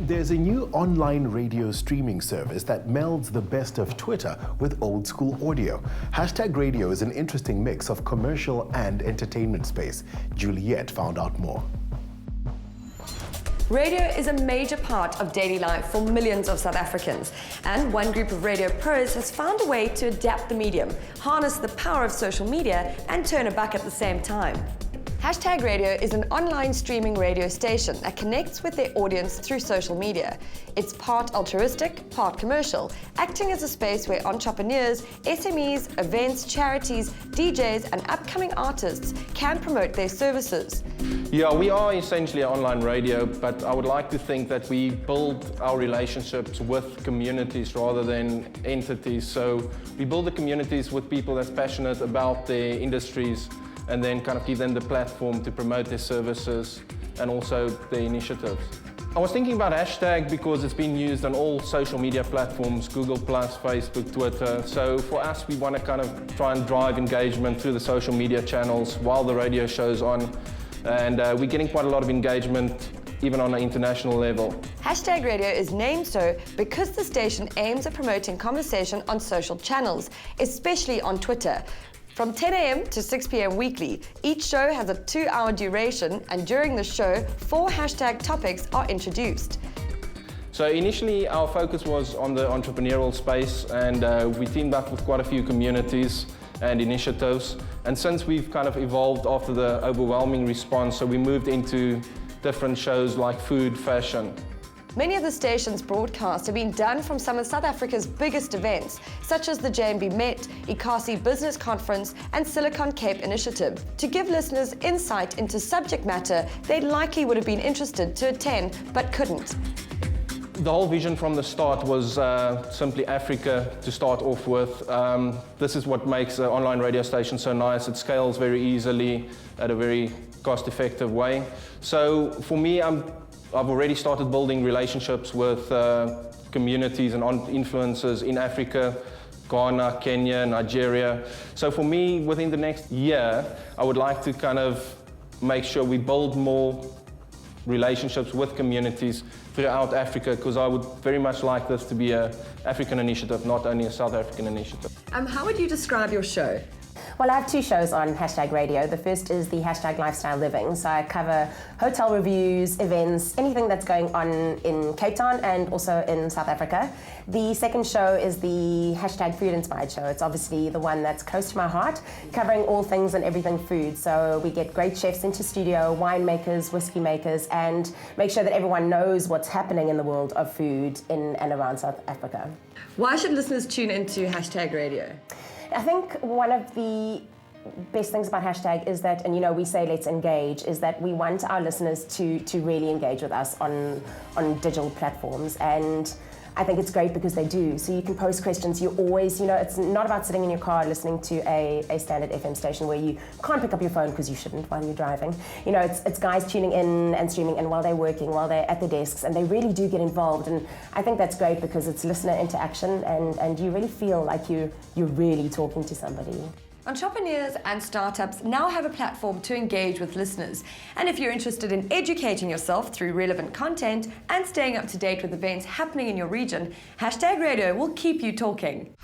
There's a new online radio streaming service that melds the best of Twitter with old school audio. Hashtag Radio is an interesting mix of commercial and entertainment space. Juliet found out more. Radio is a major part of daily life for millions of South Africans, and one group of radio pros has found a way to adapt the medium, harness the power of social media, and turn a buck at the same time. Hashtag Radio is an online streaming radio station that connects with their audience through social media. It's part altruistic, part commercial, acting as a space where entrepreneurs, SMEs, events, charities, DJs, and upcoming artists can promote their services. Yeah, we are essentially an online radio, but I would like to think that we build our relationships with communities rather than entities. So we build the communities with people that's passionate about their industries, and then kind of give them the platform to promote their services and also their initiatives. I was thinking about hashtag because it's been used on all social media platforms, Google+, Facebook, Twitter. So for us, we want to kind of try and drive engagement through the social media channels while the radio show's on. And we're getting quite a lot of engagement even on an international level. Hashtag Radio is named so because the station aims at promoting conversation on social channels, especially on Twitter. From 10 a.m. to 6 p.m. weekly, each show has a 2-hour duration, and during the show, 4 hashtag topics are introduced. So initially, our focus was on the entrepreneurial space, and we teamed up with quite a few communities and initiatives. And since we've kind of evolved after the overwhelming response, so we moved into different shows like food, fashion. Many of the station's broadcasts have been done from some of South Africa's biggest events, such as the JMB Met, ICASI Business Conference, and Silicon Cape Initiative, to give listeners insight into subject matter they likely would have been interested to attend but couldn't. The whole vision from the start was simply Africa to start off with. This is what makes an online radio station so nice. It scales very easily at a very cost-effective way. So for me, I've already started building relationships with communities and influencers in Africa, Ghana, Kenya, Nigeria. So for me, within the next year, I would like to kind of make sure we build more relationships with communities throughout Africa, because I would very much like this to be an African initiative, not only a South African initiative. How would you describe your show? Well, I have 2 shows on Hashtag Radio. The first is the Hashtag Lifestyle Living. So I cover hotel reviews, events, anything that's going on in Cape Town and also in South Africa. The second show is the Hashtag Food Inspired Show. It's obviously the one that's close to my heart, covering all things and everything food. So we get great chefs into studio, winemakers, whiskey makers, and make sure that everyone knows what's happening in the world of food in and around South Africa. Why should listeners tune into Hashtag Radio? I think one of the best things about Hashtag is that, and you know, we say let's engage, is that we want our listeners to really engage with us on digital platforms, and I think it's great because they do. So you can post questions. You always, you know, it's not about sitting in your car listening to a standard FM station where you can't pick up your phone because you shouldn't while you're driving. You know, it's guys tuning in and streaming in while they're working, while they're at their desks, and they really do get involved. And I think that's great because it's listener interaction, and you really feel like you're really talking to somebody. Entrepreneurs and startups now have a platform to engage with listeners. And if you're interested in educating yourself through relevant content and staying up to date with events happening in your region, Hashtag Radio will keep you talking.